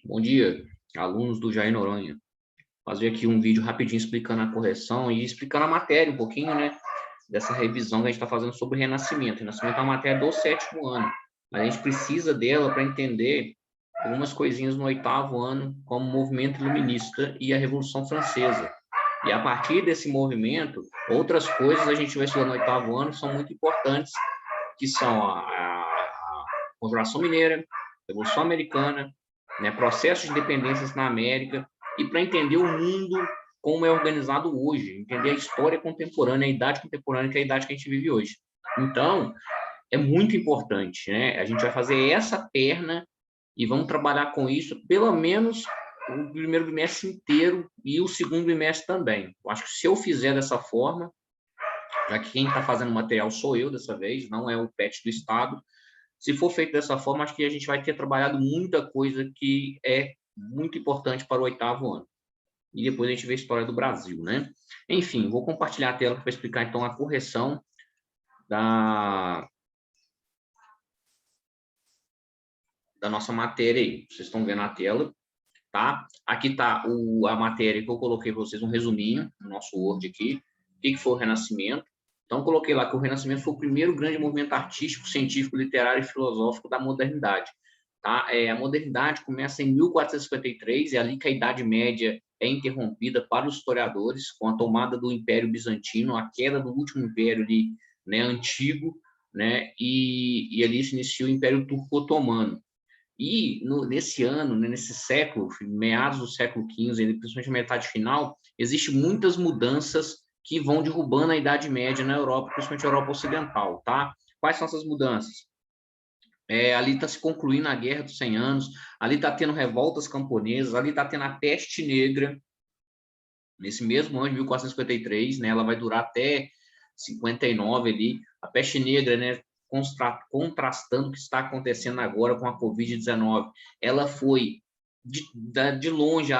Bom dia, alunos do Jair Noronha. Fazer aqui um vídeo rapidinho explicando a correção e explicando a matéria um pouquinho, né? Dessa revisão que a gente está fazendo sobre Renascimento. Renascimento é uma matéria do sétimo ano, mas a gente precisa dela para entender algumas coisinhas no oitavo ano, como o movimento iluminista e a Revolução Francesa. E a partir desse movimento, outras coisas a gente vai estudar no oitavo ano são muito importantes, que são a Conjuração Mineira, Revolução Americana, né, processos de independências na América, e para entender o mundo como é organizado hoje, entender a história contemporânea, a idade contemporânea, que é a idade que a gente vive hoje. Então, é muito importante, né? A gente vai fazer essa perna e vamos trabalhar com isso pelo menos o primeiro bimestre inteiro e o segundo bimestre também. Eu acho que se eu fizer dessa forma, já que quem está fazendo o material sou eu dessa vez, não é o PET do Estado, se for feito dessa forma, acho que a gente vai ter trabalhado muita coisa que é muito importante para o oitavo ano. E depois a gente vê a história do Brasil, né? Enfim, vou compartilhar a tela para explicar, então, a correção da nossa matéria aí. Vocês estão vendo a tela, tá? Aqui está a matéria que eu coloquei para vocês, um resuminho, no nosso Word aqui. O que foi o Renascimento? Então, coloquei lá que o Renascimento foi o primeiro grande movimento artístico, científico, literário e filosófico da modernidade. Tá? A modernidade começa em 1453, é ali que a Idade Média é interrompida para os historiadores, com a tomada do Império Bizantino, a queda do último império ali, né, antigo, né, e ali se inicia o Império Turco-Otomano. E nesse ano, né, nesse século, meados do século XV, principalmente a metade final, existem muitas mudanças que vão derrubando a Idade Média na Europa, principalmente a Europa Ocidental, tá? Quais são essas mudanças? Ali está se concluindo a Guerra dos 100 Anos, ali está tendo revoltas camponesas, ali está tendo a peste negra, nesse mesmo ano de 1453, né? Ela vai durar até 59 ali. A peste negra, né? Contrastando o que está acontecendo agora com a Covid-19, ela foi de longe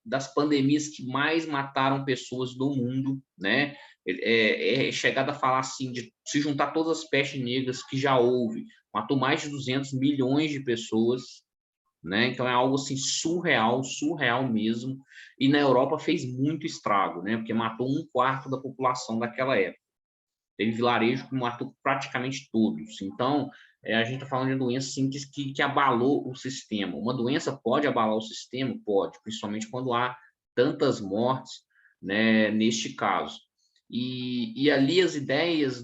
das pandemias que mais mataram pessoas do mundo, né? É chegado a falar assim, de se juntar todas as pestes negras que já houve, matou mais de 200 milhões de pessoas, né? Então é algo assim surreal, surreal mesmo. E na Europa fez muito estrago, né? Porque matou um quarto da população daquela época. Teve vilarejo que matou praticamente todos. Então, a gente está falando de doença assim, que abalou o sistema. Uma doença pode abalar o sistema? Pode, principalmente quando há tantas mortes, né, neste caso. E ali as ideias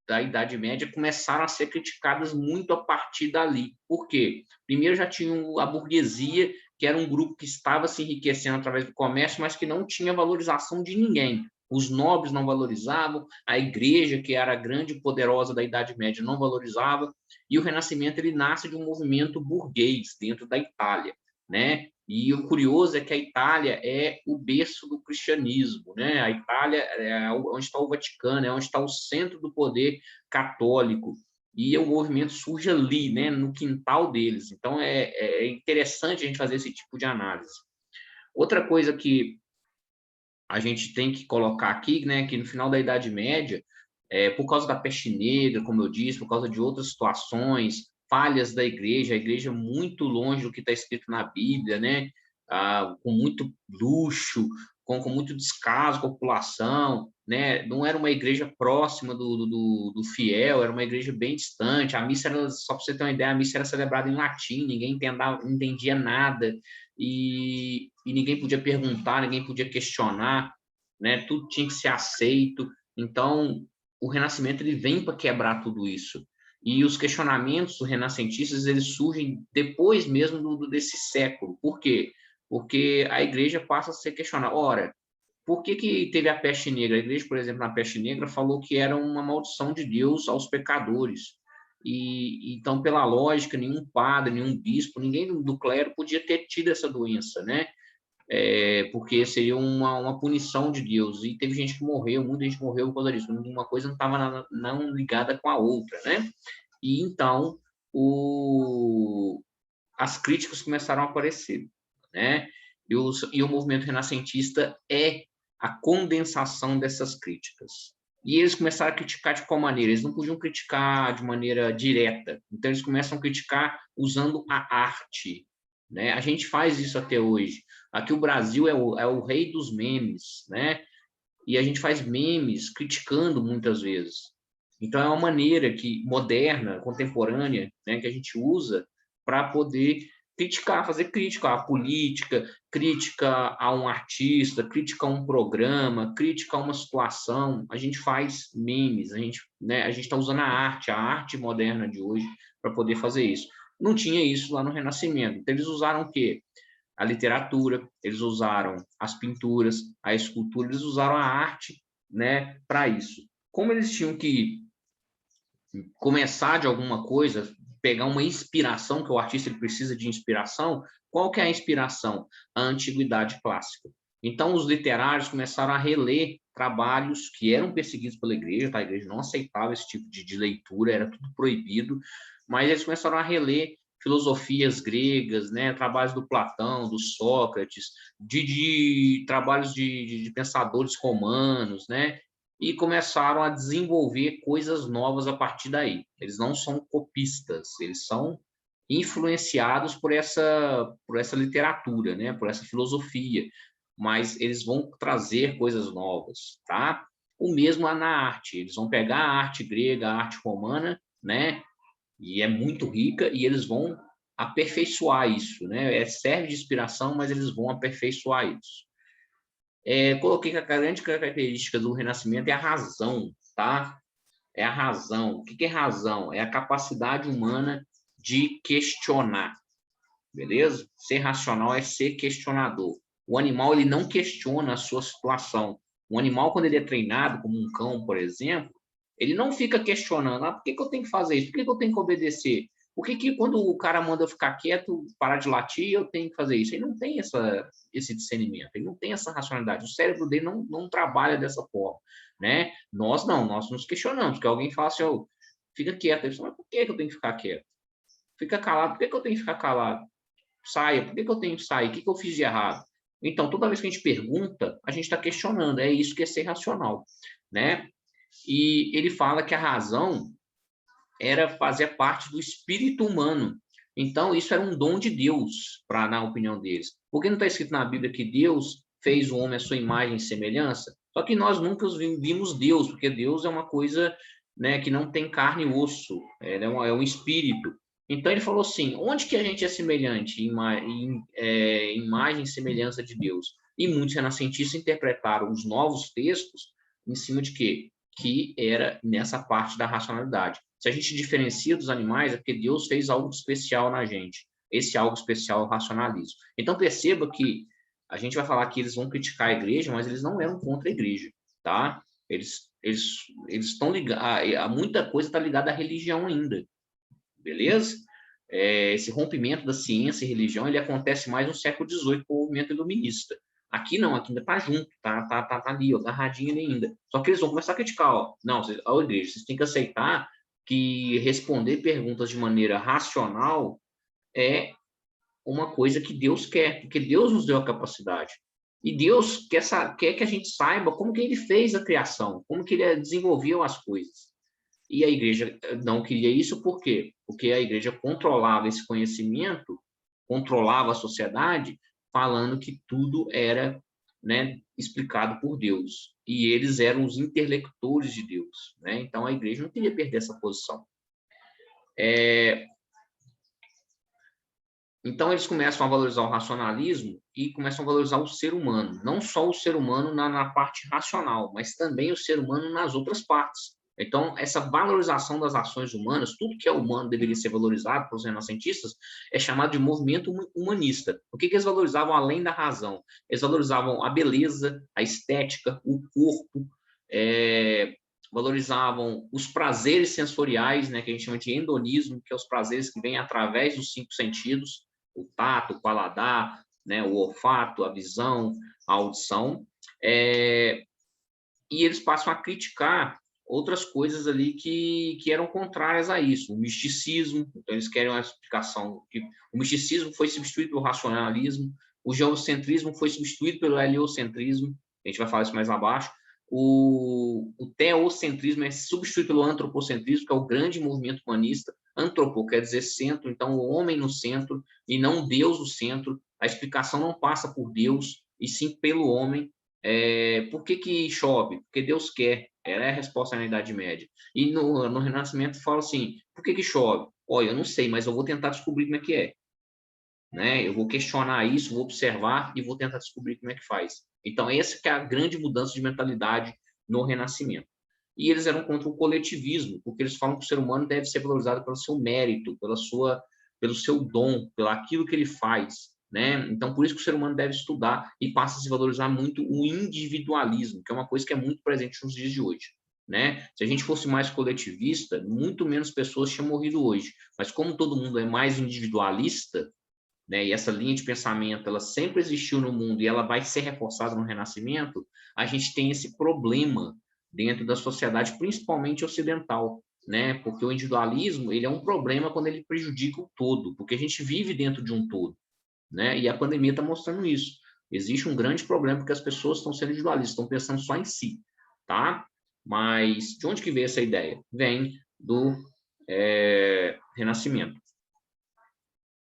da Idade Média começaram a ser criticadas muito a partir dali. Por quê? Primeiro já tinha a burguesia, que era um grupo que estava se enriquecendo através do comércio, mas que não tinha valorização de ninguém. Os nobres não valorizavam, a igreja, que era a grande e poderosa da Idade Média, não valorizava, e o Renascimento ele nasce de um movimento burguês dentro da Itália, né? E o curioso é que a Itália é o berço do cristianismo, né? A Itália é onde está o Vaticano, é onde está o centro do poder católico, e o movimento surge ali, né, no quintal deles. Então é interessante a gente fazer esse tipo de análise. Outra coisa que a gente tem que colocar aqui, né, que no final da Idade Média, por causa da peste negra, como eu disse, por causa de outras situações, falhas da igreja, a igreja muito longe do que está escrito na Bíblia, né, com muito luxo, com muito descaso com a população, né, não era uma igreja próxima do fiel, era uma igreja bem distante, a missa era, só para você ter uma ideia, a missa era celebrada em latim, ninguém entendia nada, e ninguém podia perguntar, ninguém podia questionar, né? Tudo tinha que ser aceito. Então, o Renascimento ele vem para quebrar tudo isso. E os questionamentos renascentistas eles surgem depois mesmo desse século. Por quê? Porque a igreja passa a ser questionada. Ora, por que teve a peste negra? A igreja, por exemplo, na peste negra, falou que era uma maldição de Deus aos pecadores. E então, pela lógica, nenhum padre, nenhum bispo, ninguém do clero podia ter tido essa doença, né? Porque seria uma punição de Deus. E teve gente que morreu, muita gente morreu por causa disso. Uma coisa não estava não ligada com a outra, né? E então as críticas começaram a aparecer, né? E o movimento renascentista é a condensação dessas críticas. E eles começaram a criticar de qual maneira? Eles não podiam criticar de maneira direta. Então, eles começam a criticar usando a arte. né? A gente faz isso até hoje. Aqui o Brasil é o rei dos memes, né? E a gente faz memes criticando muitas vezes. Então, é uma maneira moderna, contemporânea, né, que a gente usa para poder criticar, fazer crítica à política, crítica a um artista, crítica a um programa, crítica a uma situação. A gente faz memes, né, a gente está usando a arte moderna de hoje para poder fazer isso. Não tinha isso lá no Renascimento. Então, eles usaram o quê? A literatura, eles usaram as pinturas, a escultura, eles usaram a arte, né, para isso. Como eles tinham que começar de alguma coisa, pegar uma inspiração, que o artista ele precisa de inspiração, qual que é a inspiração? A antiguidade clássica. Então, os literários começaram a reler trabalhos que eram perseguidos pela igreja, tá? A igreja não aceitava esse tipo de leitura, era tudo proibido, mas eles começaram a reler filosofias gregas, né, trabalhos do Platão, do Sócrates, de trabalhos de pensadores romanos, né, e começaram a desenvolver coisas novas a partir daí. Eles não são copistas, eles são influenciados por essa literatura, né, por essa filosofia, mas eles vão trazer coisas novas, tá? O mesmo lá na arte, eles vão pegar a arte grega, a arte romana, né, e é muito rica, e eles vão aperfeiçoar isso, né? Serve de inspiração, mas eles vão aperfeiçoar isso. Coloquei que a grande característica do Renascimento é a razão, tá? É a razão. O que é razão? É a capacidade humana de questionar, beleza? Ser racional é ser questionador. O animal, ele não questiona a sua situação. O animal, quando ele é treinado, como um cão, por exemplo, ele não fica questionando, por que eu tenho que fazer isso? Por que eu tenho que obedecer? Por que quando o cara manda eu ficar quieto, parar de latir, eu tenho que fazer isso? Ele não tem esse discernimento, ele não tem essa racionalidade. O cérebro dele não trabalha dessa forma, né? Nós não, nós nos questionamos, que alguém fala assim, oh, fica quieto. Ele fala, mas por que eu tenho que ficar quieto? Fica calado, por que eu tenho que ficar calado? Saia, por que eu tenho que sair? O que eu fiz de errado? Então, toda vez que a gente pergunta, a gente está questionando, é isso que é ser racional, né? E ele fala que a razão era fazer parte do espírito humano. Então, isso era um dom de Deus, na opinião deles. Porque não está escrito na Bíblia que Deus fez o homem à sua imagem e semelhança? Só que nós nunca vimos Deus, porque Deus é uma coisa, né, que não tem carne e osso, é um espírito. Então, ele falou assim, onde que a gente é semelhante? Imagem e semelhança de Deus. E muitos renascentistas interpretaram os novos textos em cima de quê? Que era nessa parte da racionalidade. Se a gente diferencia dos animais, é porque Deus fez algo especial na gente. Esse algo especial é o racionalismo. Então, perceba que a gente vai falar que eles vão criticar a igreja, mas eles não eram contra a igreja, tá? Eles estão ligados, muita coisa está ligada à religião ainda, beleza? Esse rompimento da ciência e religião, ele acontece mais no século XVIII com o movimento iluminista. Aqui não, aqui ainda tá junto, tá ali, ó, agarradinho ali ainda. Só que eles vão começar a criticar, ó. Não, a igreja, vocês têm que aceitar que responder perguntas de maneira racional é uma coisa que Deus quer, porque Deus nos deu a capacidade. E Deus quer que a gente saiba como que ele fez a criação, como que ele desenvolveu as coisas. E a igreja não queria isso, por quê? Porque a igreja controlava esse conhecimento, controlava a sociedade, falando que tudo era, né, explicado por Deus. E eles eram os interlocutores de Deus, né? Então a igreja não queria perder essa posição. Então eles começam a valorizar o racionalismo e começam a valorizar o ser humano. Não só o ser humano na parte racional, mas também o ser humano nas outras partes. Então, essa valorização das ações humanas, tudo que é humano deveria ser valorizado pelos renascentistas, é chamado de movimento humanista. O que eles valorizavam além da razão? Eles valorizavam a beleza, a estética, o corpo, valorizavam os prazeres sensoriais, né, que a gente chama de hedonismo, que é os prazeres que vêm através dos 5 sentidos, o tato, o paladar, né, o olfato, a visão, a audição. E eles passam a criticar outras coisas ali que eram contrárias a isso. O misticismo, então eles querem uma explicação que o misticismo foi substituído pelo racionalismo, o geocentrismo foi substituído pelo heliocentrismo, a gente vai falar isso mais abaixo, o teocentrismo é substituído pelo antropocentrismo, que é o grande movimento humanista, Antropo quer dizer centro, então o homem no centro e não Deus no centro. A explicação não passa por Deus, e sim pelo homem. Por que que chove? Porque Deus quer. Era a resposta na Idade Média. E no Renascimento fala assim, por que que chove? Olha, eu não sei, mas eu vou tentar descobrir como é que é. Né? Eu vou questionar isso, vou observar e vou tentar descobrir como é que faz. Então, essa que é a grande mudança de mentalidade no Renascimento. E eles eram contra o coletivismo, porque eles falam que o ser humano deve ser valorizado pelo seu mérito, pelo seu dom, pelo aquilo que ele faz. Né? Então, por isso que o ser humano deve estudar e passa a se valorizar muito o individualismo, que é uma coisa que é muito presente nos dias de hoje. Né? Se a gente fosse mais coletivista, muito menos pessoas tinham morrido hoje. Mas como todo mundo é mais individualista, né, e essa linha de pensamento ela sempre existiu no mundo e ela vai ser reforçada no Renascimento, a gente tem esse problema dentro da sociedade, principalmente ocidental, né? Porque o individualismo ele é um problema quando ele prejudica o todo, porque a gente vive dentro de um todo, né? E a pandemia está mostrando isso. Existe um grande problema porque as pessoas estão sendo individualistas, estão pensando só em si, tá? Mas de onde que veio essa ideia? Vem do Renascimento.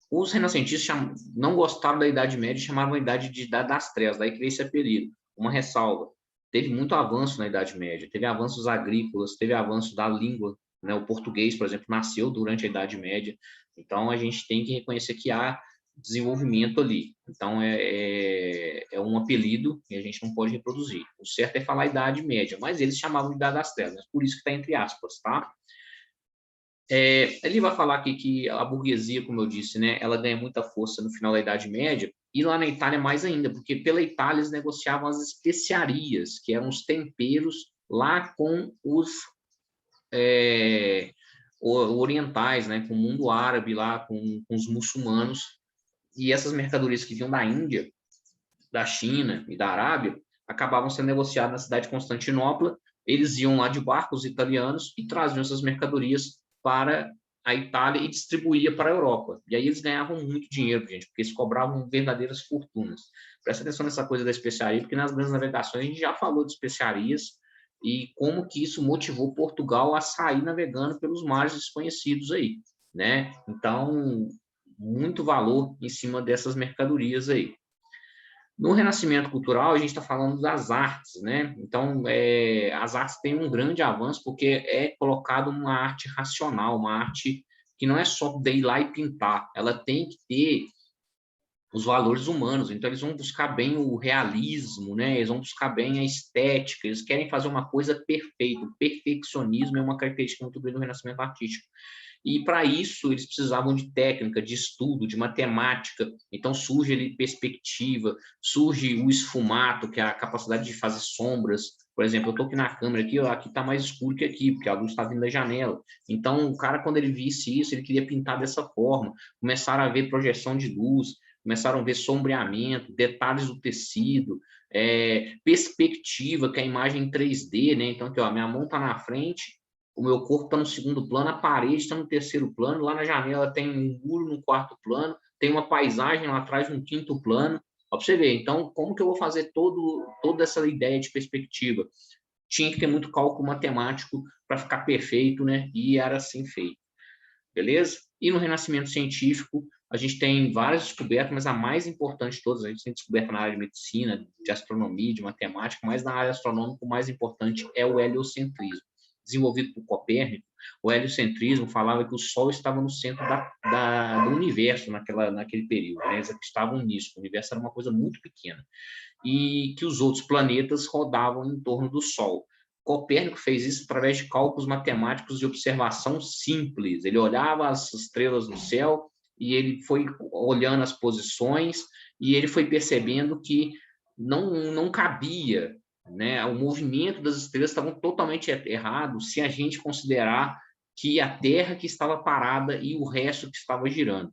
Os renascentistas não gostaram da Idade Média e chamavam a Idade de Idade das Trevas, daí criou esse apelido. Uma ressalva, teve muito avanço na Idade Média, teve avanços agrícolas, teve avanço da língua, né? O português, por exemplo, nasceu durante a Idade Média, então a gente tem que reconhecer que há desenvolvimento ali. Então é um apelido e a gente não pode reproduzir. O certo é falar Idade Média, mas eles chamavam de Idade das Trevas, por isso que está entre aspas, tá? Ele vai falar aqui que a burguesia, como eu disse, né, ela ganha muita força no final da Idade Média, e lá na Itália mais ainda, porque pela Itália eles negociavam as especiarias, que eram os temperos, lá com os orientais, né, com o mundo árabe, lá com os muçulmanos, e essas mercadorias que vinham da Índia, da China e da Arábia, acabavam sendo negociadas na cidade de Constantinopla. Eles iam lá de barcos italianos e traziam essas mercadorias para a Itália e distribuía para a Europa. E aí eles ganhavam muito dinheiro, gente, porque eles cobravam verdadeiras fortunas. Presta atenção nessa coisa da especiaria, porque nas grandes navegações a gente já falou de especiarias e como que isso motivou Portugal a sair navegando pelos mares desconhecidos aí, né? Então, muito valor em cima dessas mercadorias aí. No Renascimento Cultural, a gente está falando das artes, né? Então, as artes têm um grande avanço porque é colocado uma arte racional, uma arte que não é só de ir lá e pintar, ela tem que ter os valores humanos. Então, eles vão buscar bem o realismo, né? Eles vão buscar bem a estética, eles querem fazer uma coisa perfeita. O perfeccionismo é uma característica muito grande do Renascimento artístico. E para isso eles precisavam de técnica, de estudo, de matemática. Então surge ali perspectiva, surge o esfumato, que é a capacidade de fazer sombras. Por exemplo, eu estou aqui na câmera, aqui está mais escuro que aqui, porque a luz está vindo da janela. Então o cara, quando ele visse isso, ele queria pintar dessa forma. Começaram a ver projeção de luz, começaram a ver sombreamento, detalhes do tecido, perspectiva, que é a imagem em 3D, né? Então aqui, ó, minha mão está na frente, o meu corpo está no segundo plano, a parede está no terceiro plano, lá na janela tem um muro no quarto plano, tem uma paisagem lá atrás no quinto plano. Para você ver, então, como que eu vou fazer toda essa ideia de perspectiva? Tinha que ter muito cálculo matemático para ficar perfeito, né? E era assim feito. Beleza? E no Renascimento Científico, a gente tem várias descobertas, mas a mais importante de todas, a gente tem descoberta na área de medicina, de astronomia, de matemática, mas na área astronômica o mais importante é o heliocentrismo. Desenvolvido por Copérnico, o heliocentrismo falava que o Sol estava no centro do universo naquele período, né? Eles estavam nisso, o universo era uma coisa muito pequena, e que os outros planetas rodavam em torno do Sol. Copérnico fez isso através de cálculos matemáticos de observação simples. Ele olhava as estrelas no céu e ele foi olhando as posições e ele foi percebendo que não cabia, né? O movimento das estrelas estava totalmente errado se a gente considerar que a Terra que estava parada e o resto que estava girando.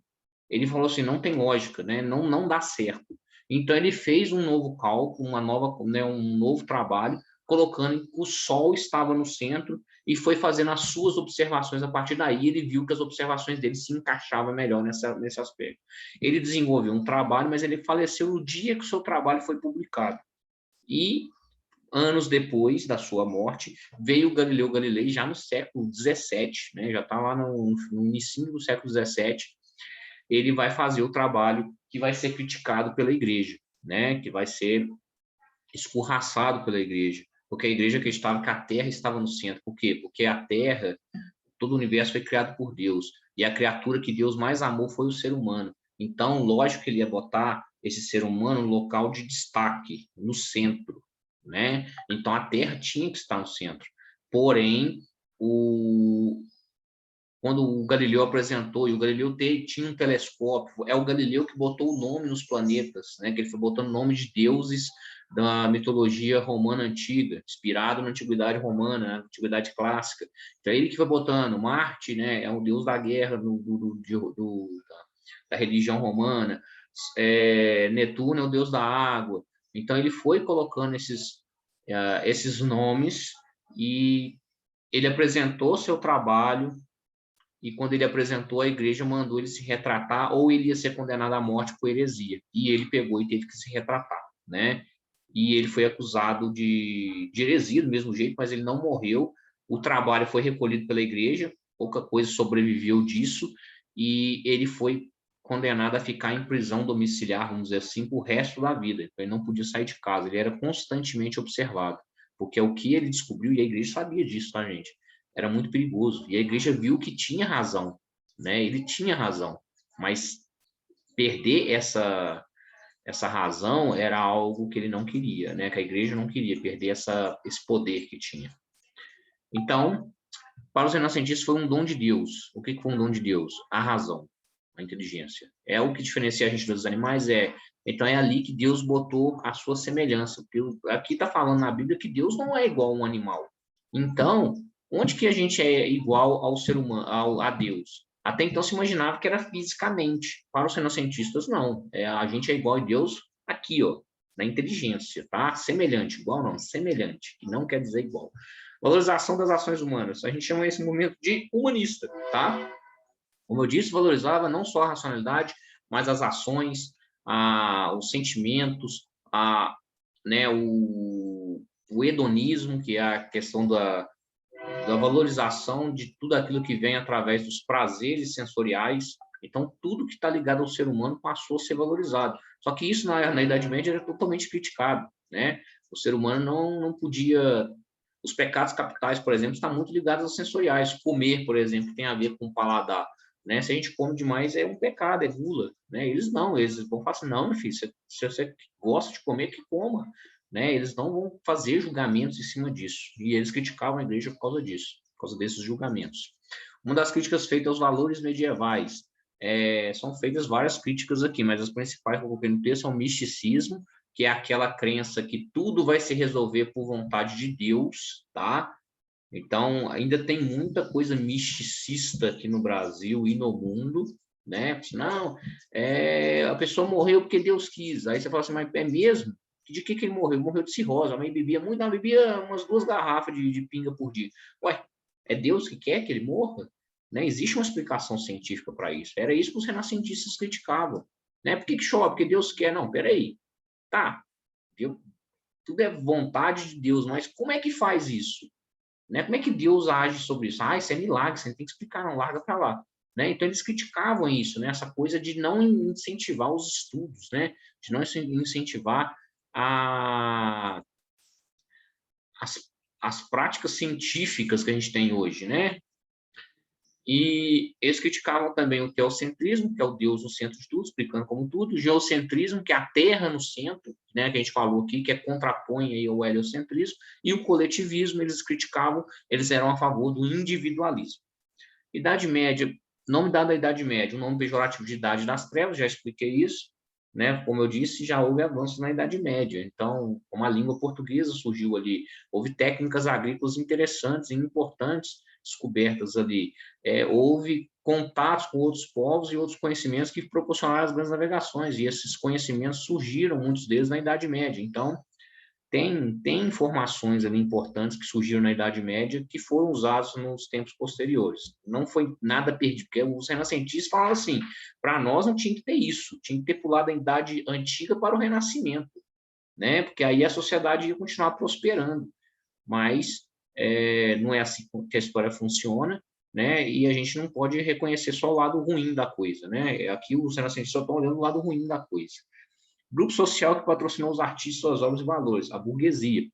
Ele falou assim, não tem lógica, né? Não dá certo. Então ele fez um novo cálculo, um novo trabalho, colocando que o Sol estava no centro e foi fazendo as suas observações a partir daí. Ele viu que as observações dele se encaixavam melhor nesse aspecto. Ele desenvolveu um trabalho, mas ele faleceu no dia que o seu trabalho foi publicado. E anos depois da sua morte, veio o Galileu Galilei já no século XVII, né? Já está lá no início do século XVII, ele vai fazer o trabalho que vai ser criticado pela igreja, né? Que vai ser escorraçado pela igreja, porque a igreja acreditava que a Terra estava no centro. Por quê? Porque a Terra, todo o universo foi criado por Deus, e a criatura que Deus mais amou foi o ser humano. Então, lógico que ele ia botar esse ser humano no local de destaque, no centro, né? Então, a Terra tinha que estar no centro. Porém, quando o Galileu apresentou, e o Galileu tinha um telescópio, é o Galileu que botou o nome nos planetas, né? Que ele foi botando o nome de deuses da mitologia romana antiga, inspirado na antiguidade romana, na antiguidade clássica. Então, é ele que foi botando Marte, né? É o deus da guerra da religião romana. Netuno é o deus da água. Então, ele foi colocando esses nomes e ele apresentou seu trabalho. E quando ele apresentou, a igreja mandou ele se retratar, ou ele ia ser condenado à morte por heresia. E ele pegou e teve que se retratar, né? E ele foi acusado de heresia do mesmo jeito, mas ele não morreu. O trabalho foi recolhido pela igreja, pouca coisa sobreviveu disso, e ele foi condenado a ficar em prisão domiciliar, vamos dizer assim, por resto da vida. Então, ele não podia sair de casa, ele era constantemente observado, porque é o que ele descobriu, e a igreja sabia disso, tá, gente? Era muito perigoso. E a igreja viu que tinha razão, né? Ele tinha razão, mas perder essa razão era algo que ele não queria, né? Que a igreja não queria perder esse poder que tinha. Então, para os renascentistas foi um dom de Deus. O que foi um dom de Deus? A razão, a inteligência. É o que diferencia a gente dos animais, então é ali que Deus botou a sua semelhança. Porque aqui está falando na Bíblia que Deus não é igual a um animal. Então, onde que a gente é igual ao ser humano, a Deus? Até então se imaginava que era fisicamente. Para os renascentistas, não. A gente é igual a Deus aqui, ó, na inteligência, tá? Semelhante, igual não, semelhante, que não quer dizer igual. Valorização das ações humanas. A gente chama esse momento de humanista, tá? Como eu disse, valorizava não só a racionalidade, mas as ações, os sentimentos, né, o hedonismo, que é a questão da valorização de tudo aquilo que vem através dos prazeres sensoriais. Então, tudo que está ligado ao ser humano passou a ser valorizado. Só que isso, na Idade Média, era totalmente criticado, né? O ser humano não podia... Os pecados capitais, por exemplo, estão muito ligados aos sensoriais. Comer, por exemplo, tem a ver com o paladar, né? Se a gente come demais, é um pecado, é gula, né? Eles vão falar assim, não, meu filho, se você gosta de comer, que coma, né? Eles não vão fazer julgamentos em cima disso. E eles criticavam a igreja por causa disso, por causa desses julgamentos. Uma das críticas feitas aos valores medievais. São feitas várias críticas aqui, mas as principais que eu coloquei no texto são o misticismo, que é aquela crença que tudo vai se resolver por vontade de Deus, tá? Então, ainda tem muita coisa misticista aqui no Brasil e no mundo, né? Não, a pessoa morreu porque Deus quis. Aí você fala assim, mas é mesmo? De que ele morreu? Morreu de cirrose. A mãe bebia muito, não, bebia umas 2 garrafas de pinga por dia. Ué, é Deus que quer que ele morra? Né? Existe uma explicação científica para isso. Era isso que os renascentistas criticavam. Né? Por que chove? Porque Deus quer. Não, peraí. Tá, tudo é vontade de Deus, mas como é que faz isso? Né? Como é que Deus age sobre isso? Isso é milagre, você não tem que explicar, não, larga para lá. Né? Então, eles criticavam isso, né? Essa coisa de não incentivar os estudos, né? De não incentivar as práticas científicas que a gente tem hoje, né? E eles criticavam também o teocentrismo, que é o Deus no centro de tudo, explicando como tudo, o geocentrismo, que é a Terra no centro, né, que a gente falou aqui, que contrapõe aí ao heliocentrismo, e o coletivismo, eles criticavam, eles eram a favor do individualismo. Idade Média, nome dado à Idade Média, o nome pejorativo de Idade das Trevas, já expliquei isso, né? Como eu disse, já houve avanços na Idade Média. Então, como a língua portuguesa surgiu ali, houve técnicas agrícolas interessantes e importantes descobertas ali. Houve contatos com outros povos e outros conhecimentos que proporcionaram as grandes navegações, e esses conhecimentos surgiram, muitos deles, na Idade Média. Então, tem informações ali importantes que surgiram na Idade Média que foram usadas nos tempos posteriores. Não foi nada perdido, porque os renascentistas falavam assim, para nós não tinha que ter isso, tinha que ter pulado da Idade Antiga para o Renascimento. né? Porque aí a sociedade ia continuar prosperando. Mas não é assim que a história funciona, né? E a gente não pode reconhecer só o lado ruim da coisa, né? Aqui os renascentistas só estão olhando o lado ruim da coisa. Grupo social que patrocinou os artistas, suas obras e valores, a burguesia.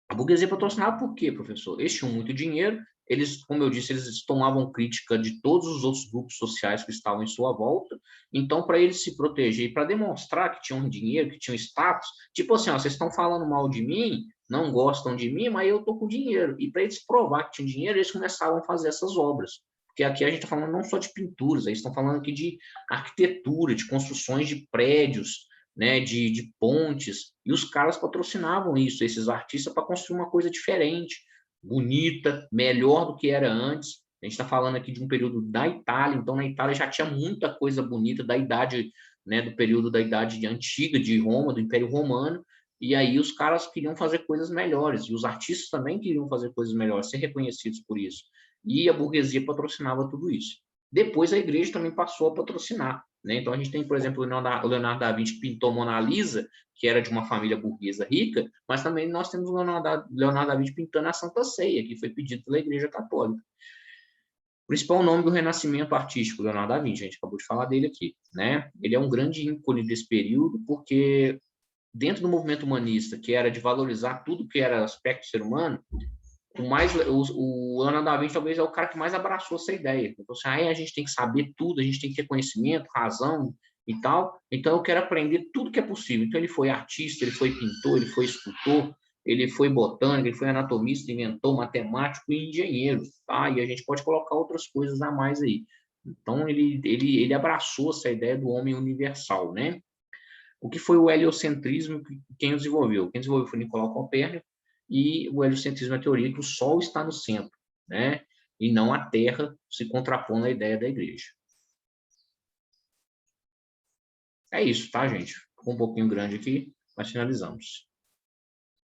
A burguesia patrocinava por quê, professor? Eles tinham muito dinheiro, eles, como eu disse, eles tomavam crítica de todos os outros grupos sociais que estavam em sua volta, então, para eles se proteger e para demonstrar que tinham dinheiro, que tinham status, tipo assim, ó, vocês estão falando mal de mim, não gostam de mim, mas eu estou com dinheiro. E para eles provar que tinham dinheiro, eles começavam a fazer essas obras. Porque aqui a gente está falando não só de pinturas, eles estão falando aqui de arquitetura, de construções de prédios, né, de pontes, e os caras patrocinavam isso, esses artistas, para construir uma coisa diferente, bonita, melhor do que era antes. A gente está falando aqui de um período da Itália, então na Itália já tinha muita coisa bonita da idade, né, do período da idade antiga de Roma, do Império Romano, e aí os caras queriam fazer coisas melhores, e os artistas também queriam fazer coisas melhores, ser reconhecidos por isso. E a burguesia patrocinava tudo isso. Depois a igreja também passou a patrocinar, né? Então a gente tem, por exemplo, o Leonardo da Vinci que pintou Mona Lisa, que era de uma família burguesa rica, mas também nós temos o Leonardo da Vinci pintando a Santa Ceia, que foi pedido pela Igreja Católica. O principal nome do renascimento artístico, Leonardo da Vinci, a gente acabou de falar dele aqui, né? Ele é um grande ícone desse período, porque dentro do movimento humanista, que era de valorizar tudo que era aspecto do ser humano, o Leonardo da Vinci talvez é o cara que mais abraçou essa ideia. Então, assim, a gente tem que saber tudo, a gente tem que ter conhecimento, razão e tal. Então, eu quero aprender tudo que é possível. Então, ele foi artista, ele foi pintor, ele foi escultor, ele foi botânico, ele foi anatomista, inventor, matemático e engenheiro. Tá? E a gente pode colocar outras coisas a mais aí. Então, ele abraçou essa ideia do homem universal, né? O que foi o heliocentrismo? Quem o desenvolveu? Quem desenvolveu foi Nicolau Copérnico, e o heliocentrismo é a teoria que o Sol está no centro, né? E não a Terra, se contrapondo à ideia da Igreja. É isso, tá, gente? Ficou um pouquinho grande aqui, mas finalizamos.